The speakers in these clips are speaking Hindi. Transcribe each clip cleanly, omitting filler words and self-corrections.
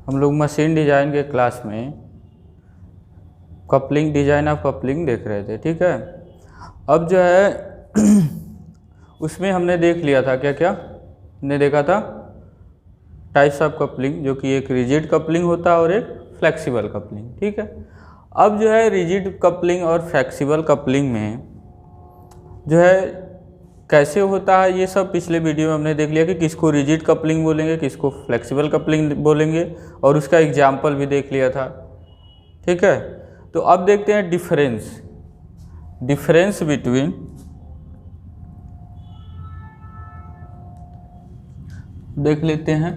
हम लोग मशीन डिजाइन के क्लास में कपलिंग, डिजाइन ऑफ कपलिंग देख रहे थे, ठीक है। अब जो है उसमें हमने देख लिया था, क्या क्या हमने देखा था, टाइप्स ऑफ कपलिंग, जो कि एक रिजिड कपलिंग होता है और एक फ्लेक्सिबल कपलिंग, ठीक है। अब जो है रिजिड कपलिंग और फ्लेक्सिबल कपलिंग में जो है कैसे होता है, ये सब पिछले वीडियो में हमने देख लिया कि किसको रिजिड कपलिंग बोलेंगे, किसको फ्लेक्सिबल कपलिंग बोलेंगे, और उसका एग्जाम्पल भी देख लिया था, ठीक है। तो अब देखते हैं डिफरेंस बिटवीन देख लेते हैं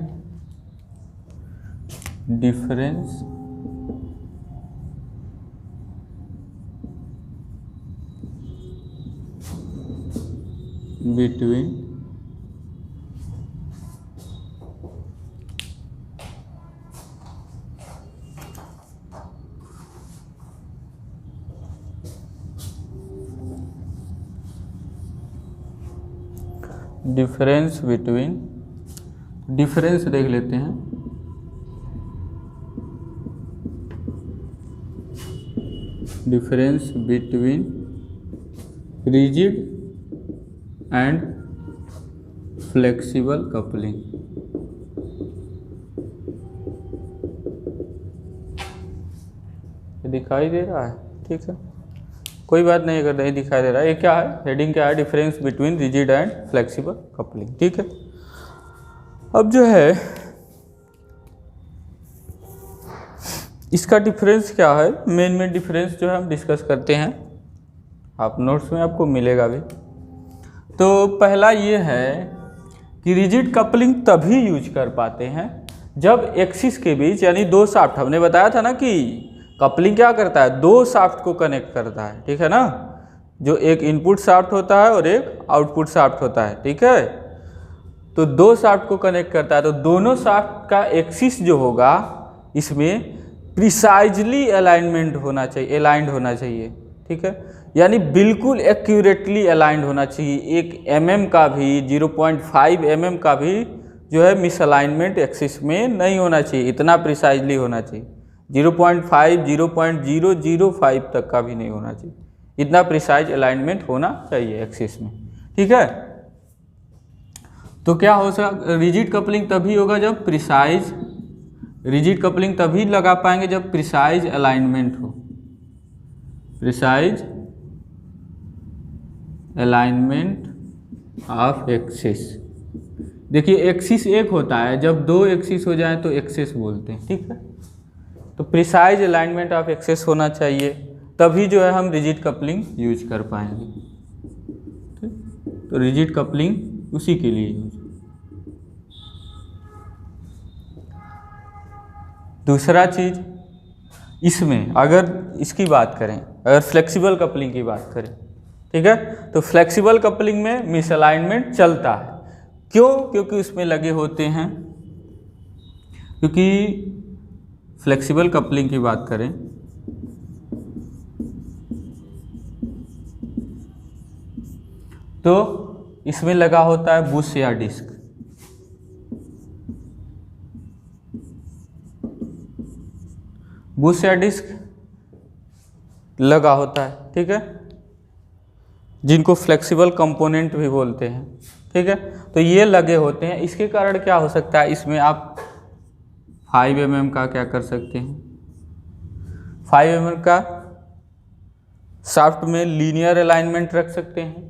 डिफरेंस बिटवीन डिफरेंस देख लेते हैं, difference between rigid and flexible coupling. दिखाई दे रहा है, ठीक है, कोई बात नहीं अगर नहीं दिखाई दे रहा है। ये क्या है, हेडिंग क्या है, difference between rigid and flexible coupling, ठीक है। अब जो है इसका डिफरेंस क्या है, मेन डिफरेंस जो है हम डिस्कस करते हैं, आप नोट्स में आपको मिलेगा भी। तो पहला ये है कि रिजिड कपलिंग तभी यूज कर पाते हैं जब एक्सिस के बीच, यानी दो शाफ्ट, हमने बताया था ना कि कपलिंग क्या करता है, दो शाफ्ट को कनेक्ट करता है, ठीक है ना, जो एक इनपुट शाफ्ट होता है और एक आउटपुट शाफ्ट होता है, ठीक है। तो दो शाफ्ट को कनेक्ट करता है, तो दोनों शाफ्ट का एक्सिस जो होगा इसमें प्रिसाइजली अलाइंड होना चाहिए, ठीक है, यानी बिल्कुल एक्यूरेटली अलाइंड होना चाहिए। एक mm का भी 0.5 mm का भी जो है मिसअलाइनमेंट एक्सिस में नहीं होना चाहिए, इतना प्रिसाइजली होना चाहिए। 0.5 0.005 तक का भी नहीं होना चाहिए, इतना प्रिसाइज अलाइनमेंट होना चाहिए एक्सिस में, ठीक है। तो क्या हो सकता, रिजिड कपलिंग तभी होगा जब प्रिसाइज, रिजिड कपलिंग तभी लगा पाएंगे जब प्रिसाइज अलाइनमेंट हो, प्रिसाइज अलाइनमेंट ऑफ एक्सिस। देखिए एक्सिस एक होता है, जब दो एक्सिस हो जाए तो एक्सिस बोलते हैं, ठीक है। तो प्रिसाइज अलाइनमेंट ऑफ एक्सिस होना चाहिए, तभी जो है हम रिजिड कपलिंग यूज कर पाएंगे, ठीक। तो रिजिड कपलिंग उसी के लिए यूज। दूसरा चीज इसमें अगर इसकी बात करें, अगर फ्लेक्सिबल कपलिंग की बात करें, ठीक है, तो फ्लेक्सिबल कपलिंग में मिसअलाइनमेंट चलता है, क्यों, क्योंकि उसमें लगे होते हैं, क्योंकि फ्लेक्सिबल कपलिंग की बात करें तो इसमें लगा होता है बुश या डिस्क, बुश या डिस्क लगा होता है, ठीक है, जिनको फ्लेक्सिबल कंपोनेंट भी बोलते हैं, ठीक है। तो ये लगे होते हैं, इसके कारण क्या हो सकता है, इसमें आप 5 mm का क्या कर सकते हैं, 5 mm का शाफ्ट में लीनियर अलाइनमेंट रख सकते हैं,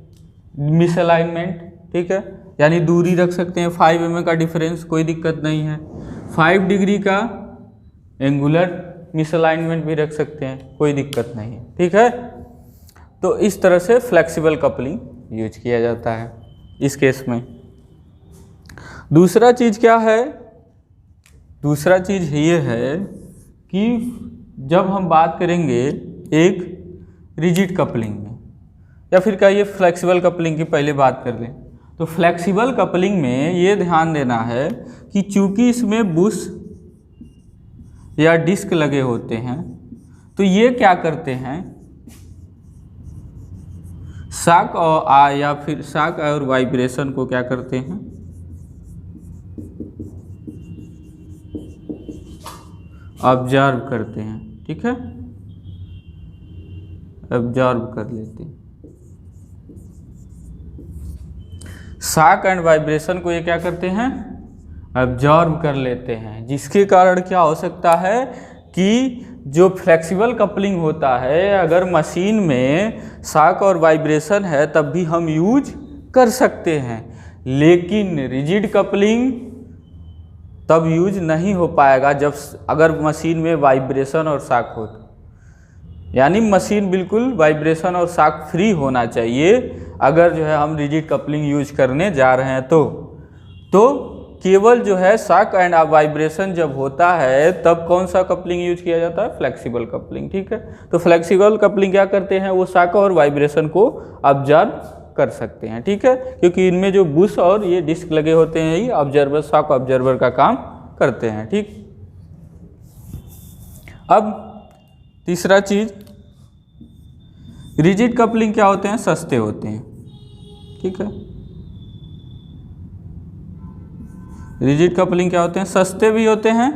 मिसअलाइनमेंट, ठीक है, यानी दूरी रख सकते हैं, 5 mm का डिफरेंस, कोई दिक्कत नहीं है। 5 डिग्री का एंगुलर मिसअलाइनमेंट भी रख सकते हैं, कोई दिक्कत नहीं है, ठीक है। तो इस तरह से फ्लेक्सिबल कपलिंग यूज किया जाता है इस केस में। दूसरा चीज़ क्या है, दूसरा चीज़ ये है कि जब हम बात करेंगे एक रिजिड कपलिंग में, या फिर कहिए फ्लेक्सिबल कपलिंग की पहले बात कर लें, तो फ्लेक्सिबल कपलिंग में ये ध्यान देना है कि चूंकि इसमें बुश या डिस्क लगे होते हैं, तो ये क्या करते हैं, शॉक और या फिर शॉक और वाइब्रेशन को क्या करते हैं, ऑब्जर्व करते हैं, ठीक है, ऑब्जर्व कर लेते हैं। शॉक एंड वाइब्रेशन को ये क्या करते हैं, ऑब्जर्व कर लेते हैं, जिसके कारण क्या हो सकता है कि जो फ्लेक्सिबल कपलिंग होता है, अगर मशीन में शॉक और वाइब्रेशन है तब भी हम यूज कर सकते हैं, लेकिन रिजिड कपलिंग तब यूज नहीं हो पाएगा जब अगर मशीन में वाइब्रेशन और शॉक हो। यानी मशीन बिल्कुल वाइब्रेशन और शॉक फ्री होना चाहिए अगर जो है हम रिजिड कपलिंग यूज करने जा रहे हैं तो केवल जो है शॉक एंड वाइब्रेशन जब होता है तब कौन सा कपलिंग यूज किया जाता है, फ्लेक्सिबल कपलिंग, ठीक है। तो फ्लेक्सिबल कपलिंग क्या करते हैं, वो शॉक और वाइब्रेशन को ऑब्जर्व कर सकते हैं, ठीक है, क्योंकि इनमें जो बुश और ये डिस्क लगे होते हैं ये ऑब्जर्वर, शॉक ऑब्जर्वर का काम करते हैं, ठीक। अब तीसरा चीज, रिजिड कपलिंग क्या होते हैं, सस्ते होते हैं, ठीक है। रिजिड कपलिंग क्या होते हैं, सस्ते भी होते हैं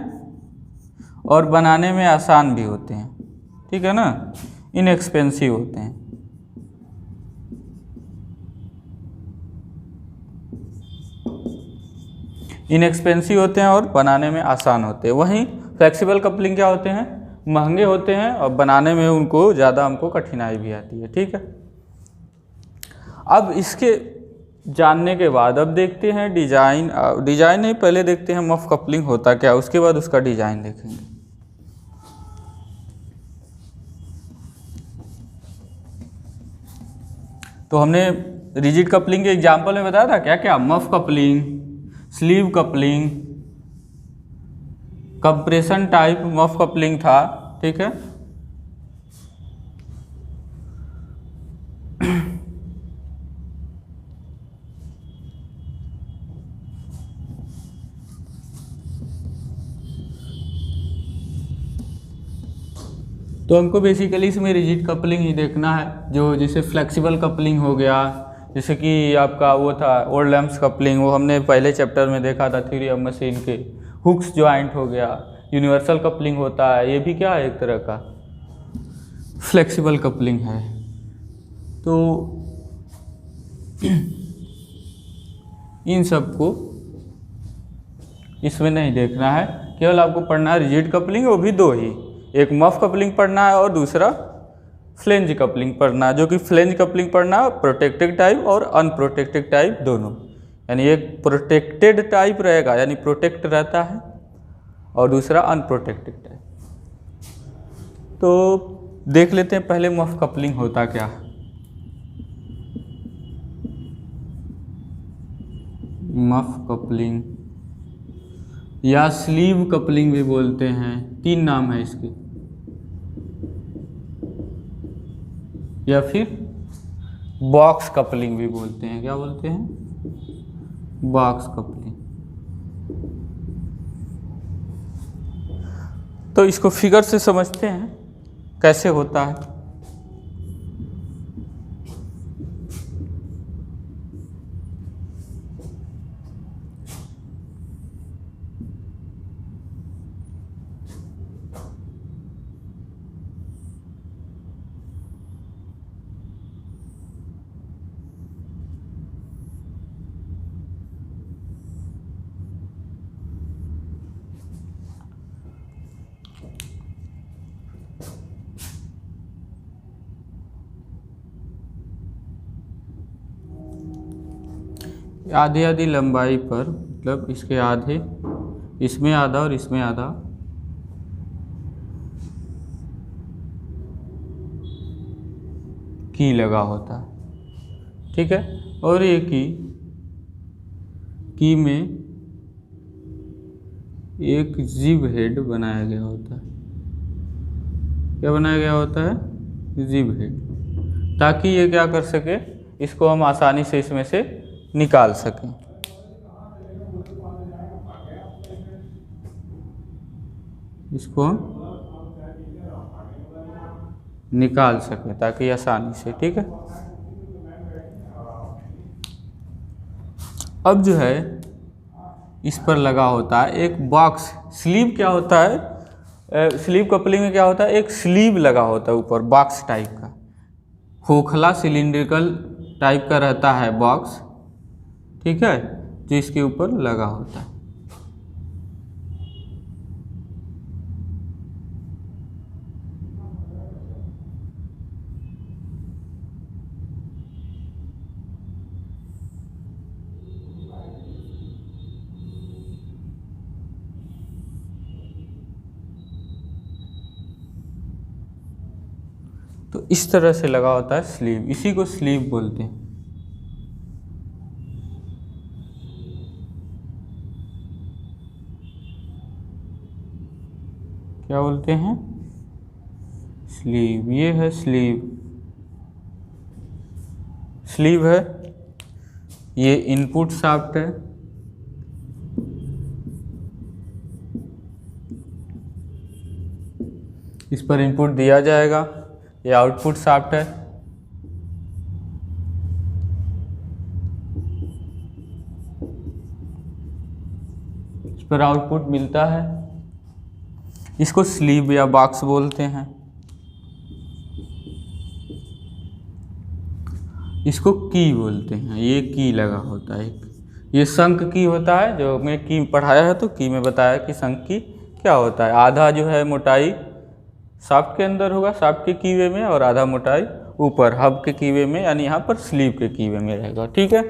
और बनाने में आसान भी होते हैं, ठीक है ना, इनएक्सपेंसिव होते हैं। इनएक्सपेंसिव होते हैं और बनाने में आसान होते हैं। वहीं फ्लेक्सिबल कपलिंग क्या होते हैं, महंगे होते हैं और बनाने में उनको ज़्यादा हमको कठिनाई भी आती है, ठीक है। अब इसके जानने के बाद अब देखते हैं डिजाइन, डिजाइन नहीं, पहले देखते हैं मफ कपलिंग होता क्या, उसके बाद उसका डिजाइन देखेंगे। तो हमने रिजिड कपलिंग के एग्जांपल में बताया था क्या क्या, muff coupling, sleeve coupling, compression type muff coupling था, ठीक है। तो हमको बेसिकली इसमें रिजिड कपलिंग ही देखना है, जो जैसे फ्लेक्सिबल कपलिंग हो गया, जैसे कि आपका वो था ओल्ड लैम्प्स कपलिंग, वो हमने पहले चैप्टर में देखा था, थ्योरी ऑफ मशीन के। हुक्स जॉइंट हो गया, यूनिवर्सल कपलिंग होता है, ये भी क्या है, एक तरह का फ्लेक्सिबल कपलिंग है। तो इन सब को इसमें नहीं देखना है, केवल आपको पढ़ना है रिजिड कपलिंग, वो भी दो ही, एक मफ कपलिंग पढ़ना है और दूसरा फ्लेंज कपलिंग पढ़ना है। जो कि फ्लेंज कपलिंग पढ़ना है प्रोटेक्टेड टाइप और अनप्रोटेक्टेड टाइप दोनों, यानी एक प्रोटेक्टेड टाइप रहेगा यानी प्रोटेक्ट रहता है और दूसरा अनप्रोटेक्टेड टाइप। तो देख लेते हैं पहले मफ कपलिंग होता क्या। मफ कपलिंग या स्लीव कपलिंग भी बोलते हैं, तीन नाम है इसके, या फिर बॉक्स कपलिंग भी बोलते हैं। क्या बोलते हैं, बॉक्स कपलिंग। तो इसको फिगर से समझते हैं कैसे होता है। आधी आधी लंबाई पर, मतलब इसके आधे, इसमें आधा और इसमें आधा, की लगा होता है, ठीक है। और ये की में एक जिब हेड बनाया गया होता है। क्या बनाया गया होता है, जिब हेड, ताकि ये क्या कर सके, इसको हम आसानी से इसमें से निकाल सकें। इसको हम निकाल सकें ताकि आसानी से, ठीक है। अब जो है इस पर लगा होता है एक बॉक्स। स्लीव क्या होता है, स्लीव कपलिंग में क्या होता है, एक स्लीव लगा होता है ऊपर, बॉक्स टाइप का, खोखला सिलिंड्रिकल टाइप का रहता है बॉक्स, ठीक है, जो इसके ऊपर लगा होता है। तो इस तरह से लगा होता है स्लीव, इसी को स्लीव बोलते हैं। क्या बोलते हैं, स्लीव। ये है स्लीव, स्लीव है, ये इनपुट शाफ्ट है, इस पर इनपुट दिया जाएगा, ये आउटपुट शाफ्ट है, इस पर आउटपुट मिलता है, इसको स्लीव या बॉक्स बोलते हैं। इसको की बोलते हैं, ये की लगा होता है, ये शंख की होता है, जो मैं की पढ़ाया है तो की में बताया कि शंख की क्या होता है, आधा जो है मोटाई शाफ्ट के अंदर होगा, शाफ्ट के कीवे में, और आधा मोटाई ऊपर हब के कीवे में, यानी यहाँ पर स्लीव के कीवे में रहेगा, ठीक है।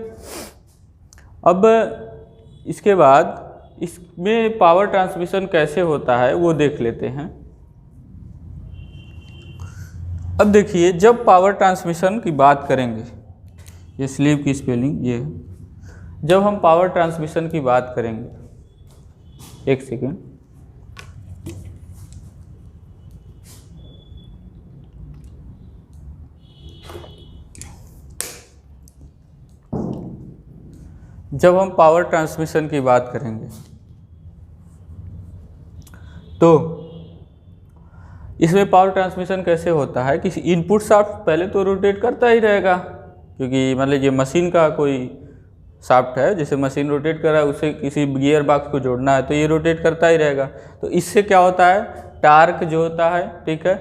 अब इसके बाद इसमें पावर ट्रांसमिशन कैसे होता है वो देख लेते हैं। अब देखिए, जब पावर ट्रांसमिशन की बात करेंगे, ये स्लीव की स्पेलिंग ये है, जब हम पावर ट्रांसमिशन की बात करेंगे, एक सेकेंड, जब हम पावर ट्रांसमिशन की बात करेंगे तो इसमें पावर ट्रांसमिशन कैसे होता है कि इनपुट शाफ्ट पहले तो रोटेट करता ही रहेगा, क्योंकि मान लीजिए मशीन का कोई शाफ्ट है, जैसे मशीन रोटेट कर रहा है, उसे किसी गियर बॉक्स को जोड़ना है तो ये रोटेट करता ही रहेगा। तो इससे क्या होता है, टार्क जो होता है, ठीक है,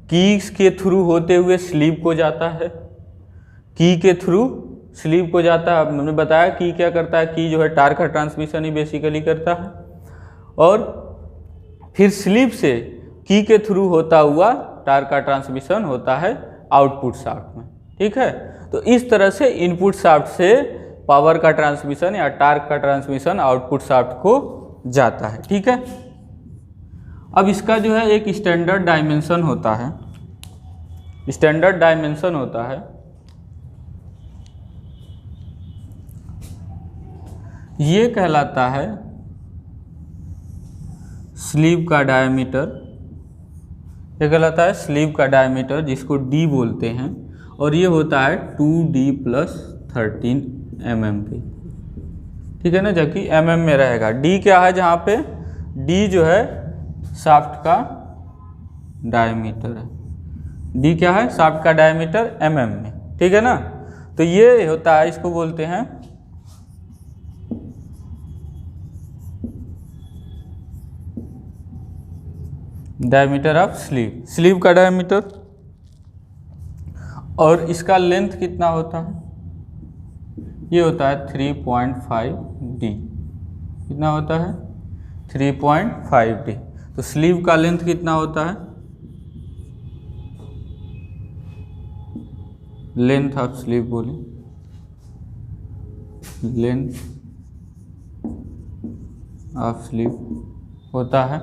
की के थ्रू होते हुए स्लीव को जाता है, की के थ्रू स्लीव को जाता है। हमने बताया की क्या करता है, की जो है टार्क का ट्रांसमिशन ही बेसिकली करता है, और फिर स्लीव से की के थ्रू होता हुआ टार्क का ट्रांसमिशन होता है आउटपुट शाफ्ट में, ठीक है। तो इस तरह से इनपुट शाफ्ट से पावर का ट्रांसमिशन या टार्क का ट्रांसमिशन आउटपुट शाफ्ट को जाता है, ठीक है। अब इसका जो है एक स्टैंडर्ड डायमेंशन होता है, स्टैंडर्ड डायमेंशन होता है, ये कहलाता है स्लीव का डायमीटर, ये कहलाता है स्लीव का डायमीटर, जिसको डी बोलते हैं, और ये होता है 2D+13 mm की, ठीक है ना, जबकि mm में रहेगा। डी क्या है, जहाँ पे डी जो है शाफ्ट का डायमीटर है, डी क्या है, शाफ्ट का डायमीटर mm में, ठीक है ना। तो ये होता है, इसको बोलते हैं डायमीटर ऑफ स्लीव, स्लीव का डायमीटर। और इसका लेंथ कितना होता है, ये होता है 3.5D, कितना होता है 3.5D। तो स्लीव का लेंथ कितना होता है, लेंथ ऑफ स्लीव बोले, लेंथ ऑफ स्लीव होता है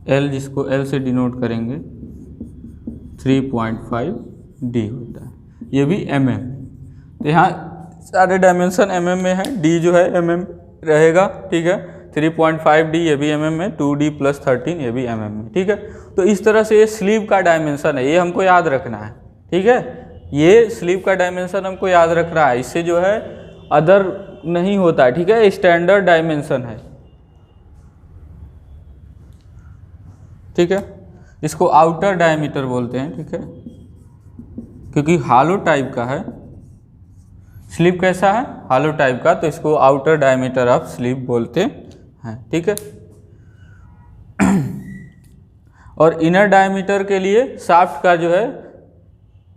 L, जिसको L से डिनोट करेंगे, 3.5D होता है, ये भी mm। तो यहाँ सारे डायमेंशन mm में है, D जो है mm रहेगा, ठीक है, 3.5D ये भी mm में, 2D+13 ये भी mm में, ठीक है। तो इस तरह से ये स्लीव का डायमेंशन है, ये हमको याद रखना है, ठीक है, ये स्लीव का डायमेंशन हमको याद रखना है, इससे जो है अदर नहीं होता है, ठीक है, स्टैंडर्ड डायमेंशन है, ठीक है। इसको आउटर डायमीटर बोलते हैं, ठीक है, क्योंकि हालो टाइप का है स्लीव, कैसा है, हालो टाइप का, तो इसको आउटर डायमीटर ऑफ स्लीव बोलते हैं, ठीक है। और इनर डायमीटर के लिए शाफ्ट का जो है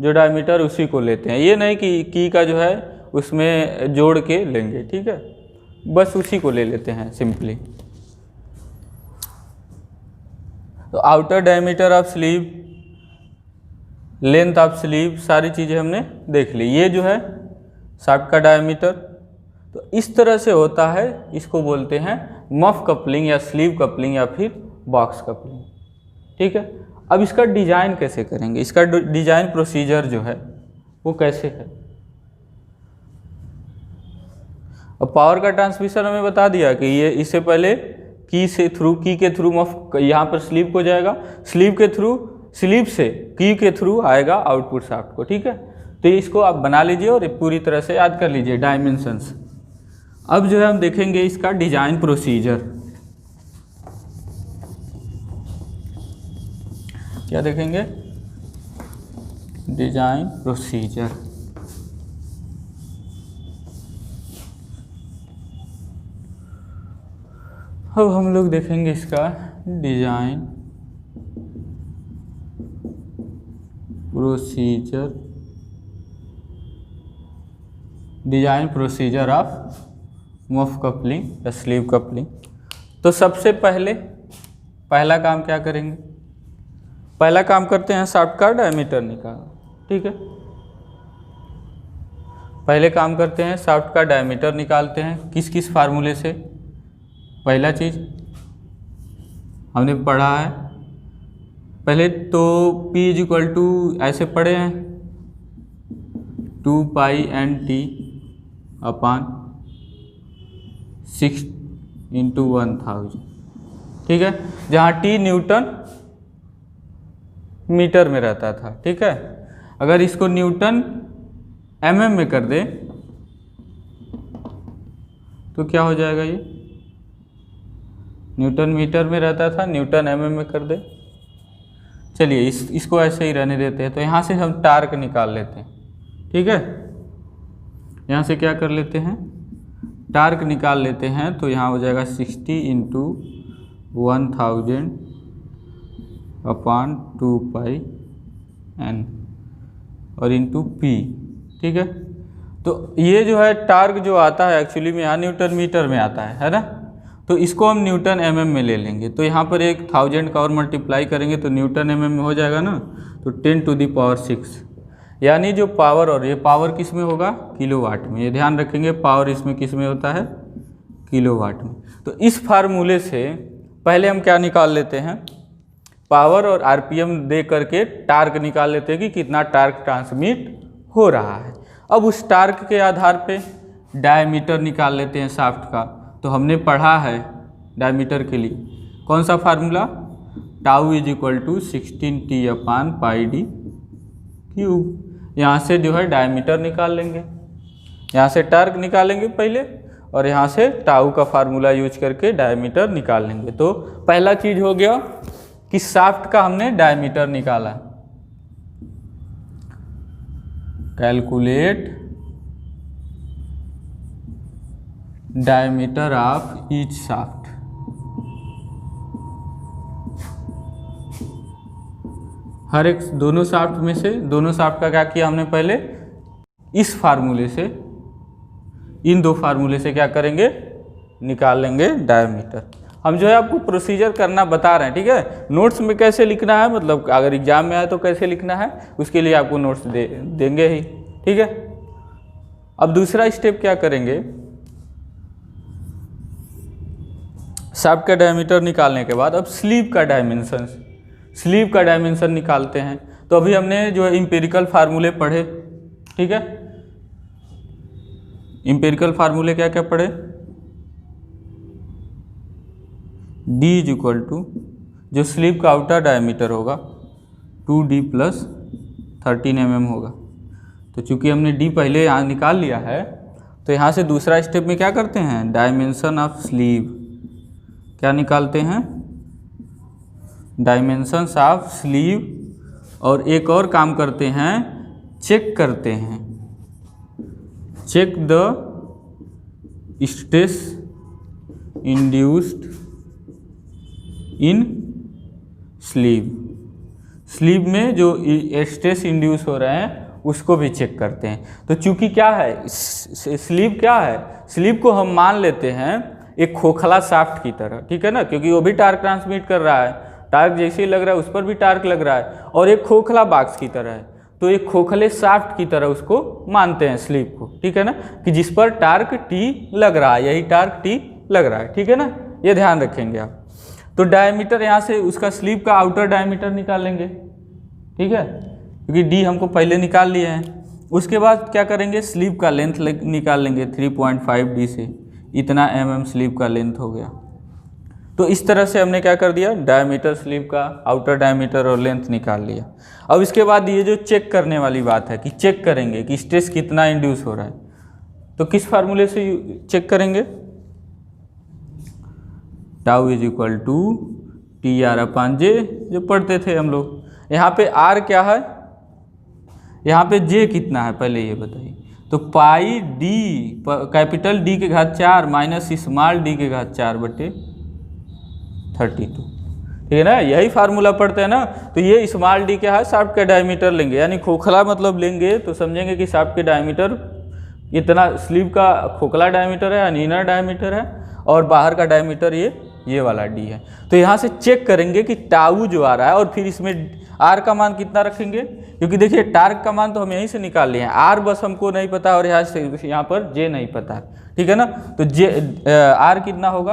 जो डायमीटर उसी को लेते हैं, ये नहीं कि की का जो है उसमें जोड़ के लेंगे, ठीक है, बस उसी को ले लेते हैं सिंपली। तो outer diameter of sleeve, length of sleeve, सारी चीज़ें हमने देख ली। ये जो है शाफ्ट का डायमीटर, तो इस तरह से होता है, इसको बोलते हैं मफ कपलिंग या स्लीव कपलिंग या फिर बॉक्स कपलिंग, ठीक है। अब इसका डिज़ाइन कैसे करेंगे, इसका डिज़ाइन प्रोसीजर जो है वो कैसे है। अब पावर का ट्रांसमिशन हमें बता दिया कि ये इससे पहले की के थ्रू मफ यहाँ पर स्लीव को जाएगा, स्लीव के थ्रू, स्लीव से की के थ्रू आएगा आउटपुट शाफ्ट को, ठीक है। तो इसको आप बना लीजिए और पूरी तरह से याद कर लीजिए डायमेंशंस। अब जो है हम देखेंगे इसका डिजाइन प्रोसीजर, क्या देखेंगे, डिजाइन प्रोसीजर। अब हम लोग देखेंगे इसका design procedure, design procedure of muff coupling या स्लीव कपलिंग। तो सबसे पहला काम क्या करेंगे, पहला काम करते हैं शाफ्ट का डायमीटर निकालना, ठीक है। पहले काम करते हैं शाफ्ट का डायमीटर निकालते हैं, किस किस फार्मूले से। पहला चीज़ हमने पढ़ा है पहले तो P = ऐसे पढ़े हैं 2 पाई NT अपॉन 6 × 1000, ठीक है, जहाँ T न्यूटन मीटर में रहता था, ठीक है। अगर इसको न्यूटन mm में कर दे तो क्या हो जाएगा, ये न्यूटन मीटर में रहता था, न्यूटन mm में कर दे। चलिए इसको ऐसे ही रहने देते हैं। तो यहाँ से हम टार्क निकाल लेते हैं, ठीक है, यहाँ से क्या कर लेते हैं, टार्क निकाल लेते हैं। तो यहाँ हो जाएगा 60 × 1000 अपॉन 2 पाई n और इंटू P, ठीक है। तो ये जो है टार्क जो आता है एक्चुअली में यहाँ न्यूटन मीटर में आता है ना, तो इसको हम न्यूटन mm में ले लेंगे। तो यहाँ पर एक 1000 का और मल्टीप्लाई करेंगे तो न्यूटन mm में हो जाएगा ना, तो 10⁶, यानी जो पावर, और ये पावर किस में होगा, किलोवाट में। ये ध्यान रखेंगे पावर इसमें किस में होता है, किलोवाट में। तो इस फार्मूले से पहले हम क्या निकाल लेते हैं, पावर और RPM दे करके टार्क निकाल लेते हैं कि कितना टार्क ट्रांसमिट हो रहा है। अब उस टार्क के आधार पे डायमीटर निकाल लेते हैं शाफ्ट का। तो हमने पढ़ा है डायमीटर के लिए कौन सा फार्मूला, τ = 16T/πd³। यहाँ से जो है डायमीटर निकाल लेंगे, यहाँ से टार्क निकालेंगे पहले और यहाँ से टाउ का फार्मूला यूज करके डायमीटर निकाल लेंगे। तो पहला चीज़ हो गया कि शाफ्ट का हमने डायमीटर निकाला। Calculate diameter of each shaft. हर एक दोनों शाफ्ट में से, दोनों शाफ्ट का क्या किया हमने पहले, इस फार्मूले से, इन दो फार्मूले से क्या करेंगे, निकाल लेंगे डायमीटर। हम जो है आपको प्रोसीजर करना बता रहे हैं, ठीक है। नोट्स में कैसे लिखना है, मतलब अगर एग्जाम में आए तो कैसे लिखना है, उसके लिए आपको नोट्स देंगे ही, ठीक है। अब दूसरा स्टेप क्या करेंगे, शाफ्ट का डायमीटर निकालने के बाद अब स्लीव का डायमेंशन, स्लीव का डायमेंशन निकालते हैं। तो अभी हमने जो है इम्पेरिकल फार्मूले पढ़े, ठीक है। इम्पेरिकल फार्मूले क्या क्या पढ़े, D = जो स्लीव का आउटर डायमीटर होगा 2D + 13 mm होगा। तो चूंकि हमने D पहले यहाँ निकाल लिया है, तो यहाँ से दूसरा स्टेप में क्या करते हैं, डायमेंशन ऑफ स्लीव, क्या निकालते हैं, डायमेंशंस ऑफ स्लीव। और एक और काम करते हैं, चेक करते हैं, check the stress induced in sleeve में जो स्ट्रेस इंड्यूस हो रहे हैं उसको भी चेक करते हैं। तो चूंकि क्या है, स्लीव क्या है, स्लीव को हम मान लेते हैं एक खोखला शाफ्ट की तरह, ठीक है ना, क्योंकि वो भी टार्क ट्रांसमिट कर रहा है, टार्क जैसे ही लग रहा है उस पर भी टार्क लग रहा है, और एक खोखला बॉक्स की तरह है, तो एक खोखले शाफ्ट की तरह उसको मानते हैं स्लीव को, ठीक है ना, कि जिस पर टार्क टी लग रहा है, यही टार्क टी लग रहा है, ठीक है ना, ये ध्यान रखेंगे आप। तो डायमीटर यहाँ से उसका स्लीव का आउटर डायमीटर निकाल लेंगे, ठीक है, क्योंकि डी हमको पहले निकाल लिए हैं। उसके बाद क्या करेंगे, स्लीव का लेंथ निकाल लेंगे 3.5 डी से, इतना mm स्लीव का लेंथ हो गया। तो इस तरह से हमने क्या कर दिया, डायमीटर स्लीव का, आउटर डायमीटर और लेंथ निकाल लिया। अब इसके बाद ये जो चेक करने वाली बात है कि चेक करेंगे कि स्ट्रेस कितना इंड्यूस हो रहा है, तो किस फार्मूले से चेक करेंगे, tau is equal to T R upon J, जो पढ़ते थे हम लोग। यहाँ पे आर क्या है, यहाँ पे जे कितना है पहले ये बताइए, तो पाई डी, कैपिटल डी के घात 4 माइनस स्मॉल डी के घात 4/32, ठीक है ना, यही फार्मूला पढ़ते हैं ना। तो ये स्मॉल डी क्या है, शाफ्ट का डायमीटर लेंगे, यानी खोखला मतलब लेंगे तो समझेंगे कि शाफ्ट के डायमीटर इतना, स्लीव का खोखला डायमीटर है यानी इनर डायमीटर है, और बाहर का डायमीटर ये वाला डी है। तो यहाँ से चेक करेंगे कि टाउ जो आ रहा है, और फिर इसमें आर का मान कितना रखेंगे, क्योंकि देखिए टार्क का मान तो हम यहीं से निकाल लिए हैं, आर बस हमको नहीं पता और यहाँ पर जे नहीं पता है, ठीक है ना। तो जे आर कितना होगा,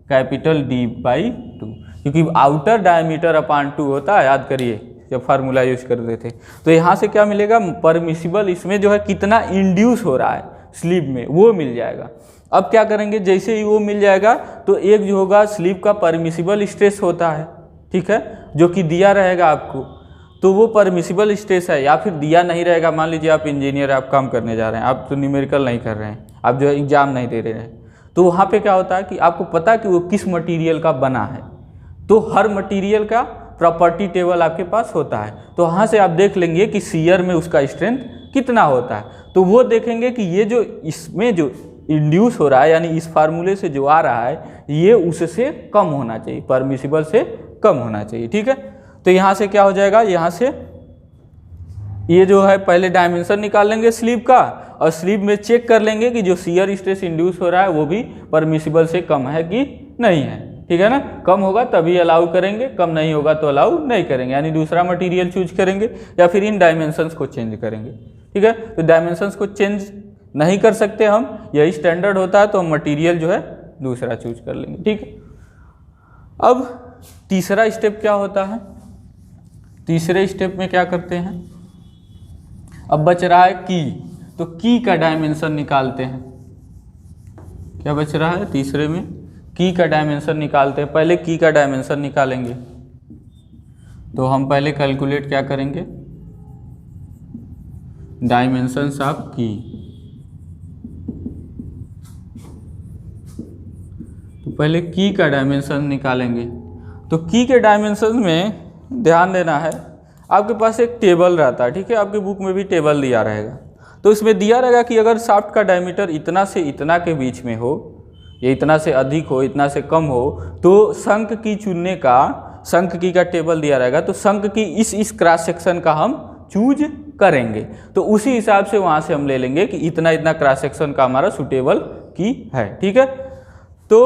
कैपिटल डी बाई 2, क्योंकि आउटर डायमीटर अपान 2 होता है, याद करिए जब फार्मूला यूज करते थे। तो यहाँ से क्या मिलेगा, परमिसिबल इसमें जो है कितना इंड्यूस हो रहा है स्लीव में वो मिल जाएगा। अब क्या करेंगे, जैसे ही वो मिल जाएगा तो एक जो होगा स्लीव का परमिसिबल स्ट्रेस होता है, ठीक है, जो कि दिया रहेगा आपको, तो वो परमिसिबल स्ट्रेस है, या फिर दिया नहीं रहेगा। मान लीजिए आप इंजीनियर, आप काम करने जा रहे हैं, आप तो न्यूमेरिकल नहीं कर रहे हैं, आप जो है एग्जाम नहीं दे रहे हैं, तो वहाँ पे क्या होता है कि आपको पता है कि वो किस मटेरियल का बना है, तो हर मटेरियल का प्रॉपर्टी टेबल आपके पास होता है, तो वहाँ से आप देख लेंगे कि शियर में उसका स्ट्रेंथ कितना होता है। तो वो देखेंगे कि ये जो इसमें जो इंड्यूस हो रहा है, यानी इस फार्मूले से जो आ रहा है, ये उससे कम होना चाहिए, परमिसिबल से कम होना चाहिए, ठीक है। तो यहाँ से क्या हो जाएगा, यहाँ से ये जो है पहले डायमेंशन निकाल लेंगे स्लीव का, और स्लीव में चेक कर लेंगे कि जो शियर स्ट्रेस इंड्यूस हो रहा है वो भी परमिसिबल से कम है कि नहीं है, ठीक है ना। कम होगा तभी अलाउ करेंगे, कम नहीं होगा तो अलाउ नहीं करेंगे, यानी दूसरा मटेरियल चूज करेंगे या फिर इन डायमेंशंस को चेंज करेंगे, ठीक है। तो डायमेंशंस को चेंज नहीं कर सकते हम, यही स्टैंडर्ड होता है, तो हम मटेरियल जो है दूसरा चूज कर लेंगे, ठीक है। अब तीसरा स्टेप क्या होता है, तीसरे स्टेप में क्या करते हैं, अब बच रहा है की, तो की का डायमेंशन निकालते हैं। क्या बच रहा है तीसरे में, की का डायमेंशन निकालते हैं। पहले की का डायमेंशन निकालेंगे, तो हम पहले कैलकुलेट क्या करेंगे, डायमेंशंस ऑफ की। तो पहले की का डायमेंशन निकालेंगे। तो की के डायमेंशन में ध्यान देना है, आपके पास एक टेबल रहता है, ठीक है, आपके बुक में भी टेबल दिया रहेगा। तो इसमें दिया रहेगा कि अगर शाफ्ट का डायमीटर इतना से इतना के बीच में हो, या इतना से अधिक हो, इतना से कम हो, तो शंक की चुनने का, शंक की का टेबल दिया रहेगा, तो शंक की इस क्रॉस सेक्शन का हम चूज करेंगे। तो उसी हिसाब से वहाँ से हम ले लेंगे कि इतना इतना क्रॉस सेक्शन का हमारा सुटेबल की है, ठीक है। तो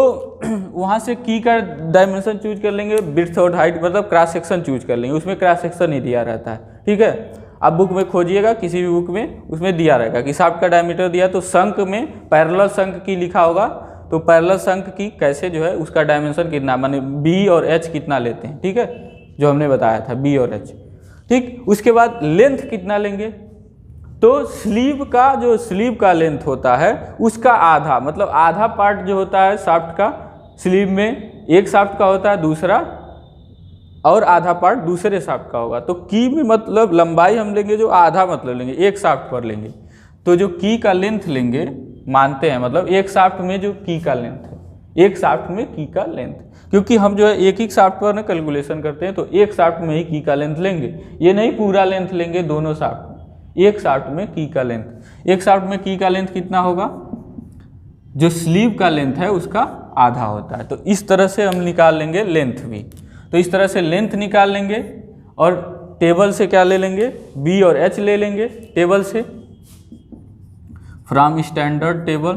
वहाँ से की का डायमेंशन चूज कर लेंगे, विड्थ और हाइट मतलब क्रॉस सेक्शन चूज कर लेंगे, उसमें क्रॉस सेक्शन ही दिया रहता है, ठीक है। आप बुक में खोजिएगा, किसी भी बुक में, उसमें दिया रहेगा कि शाफ्ट का डायमीटर दिया, तो शंक में पैरेलल शंक की लिखा होगा, तो पैरेलल शंक की कैसे जो है उसका डायमेंशन कितना, माने बी और एच कितना लेते हैं, ठीक है, जो हमने बताया था बी और एच, ठीक। उसके बाद लेंथ कितना लेंगे, तो स्लीव का जो स्लीव का लेंथ होता है उसका आधा, मतलब आधा पार्ट जो होता है शाफ्ट का स्लीव में, एक शाफ्ट का होता है दूसरा, और आधा पार्ट दूसरे शाफ्ट का होगा। तो की में मतलब लंबाई हम लेंगे जो आधा, मतलब लेंगे एक शाफ्ट पर लेंगे, तो जो की का लेंथ लेंगे, मानते हैं मतलब एक शाफ्ट में जो की का लेंथ है, एक शाफ्ट में की का लेंथ, क्योंकि हम जो है एक ही शाफ्ट पर ना कैलकुलेशन करते हैं, तो एक शाफ्ट में ही की का लेंथ लेंगे, ये नहीं पूरा लेंथ लेंगे दोनों शाफ्ट, एक शाफ्ट में की का लेंथ, एक शाफ्ट में की का लेंथ कितना होगा, जो स्लीव का लेंथ है उसका आधा होता है। तो इस तरह से हम निकाल लेंगे लेंथ भी। तो इस तरह से लेंथ निकाल लेंगे और टेबल से क्या ले लेंगे, बी और एच ले लेंगे टेबल से, फ्रॉम स्टैंडर्ड टेबल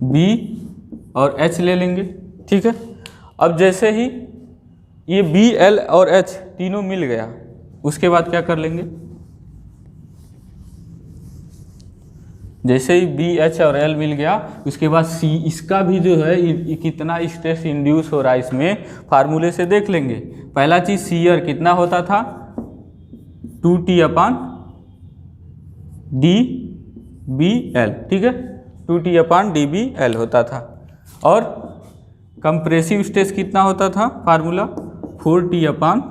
बी और एच ले लेंगे। ठीक है, अब जैसे ही ये बी एल और एच तीनों मिल गया, उसके बाद क्या कर लेंगे, जैसे ही बी एच और एल मिल गया उसके बाद सी, इसका भी जो है कितना स्ट्रेस इंड्यूस हो रहा है इसमें फार्मूले से देख लेंगे। पहला चीज सीयर कितना होता था, 2T अपान डी बी एल। ठीक है, 2T अपान डी बी एल होता था। और कंप्रेसिव स्ट्रेस कितना होता था, फार्मूला 4T अपान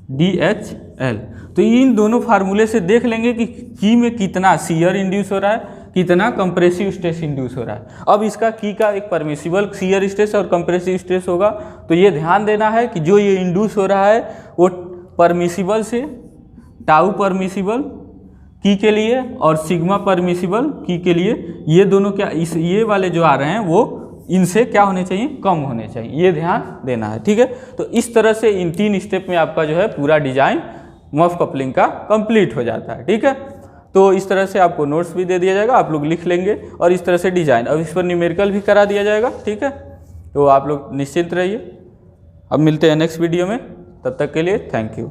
डी एच एल। तो इन दोनों फार्मूले से देख लेंगे कि की में कितना सीयर इंड्यूस हो रहा है, कितना कंप्रेसिव स्ट्रेस इंड्यूस हो रहा है। अब इसका की का एक परमिसिबल सीयर स्ट्रेस और कंप्रेसिव स्ट्रेस होगा, तो ये ध्यान देना है कि जो ये इंड्यूस हो रहा है वो परमिसिबल से टाउ परमिसिबल की के लिए और सिग्मा परमिसिबल की के लिए, ये दोनों क्या ये वाले जो आ रहे हैं वो इनसे क्या होने चाहिए, कम होने चाहिए, ये ध्यान देना है। ठीक है, तो इस तरह से इन 3 स्टेप में आपका जो है पूरा डिजाइन मफ कपलिंग का कंप्लीट हो जाता है। ठीक है, तो इस तरह से आपको नोट्स भी दे दिया जाएगा, आप लोग लिख लेंगे और इस तरह से डिजाइन, अब इस पर न्यूमेरिकल भी करा दिया जाएगा। ठीक है, तो आप लोग निश्चिंत रहिए। अब मिलते हैं नेक्स्ट वीडियो में, तब तक के लिए थैंक यू।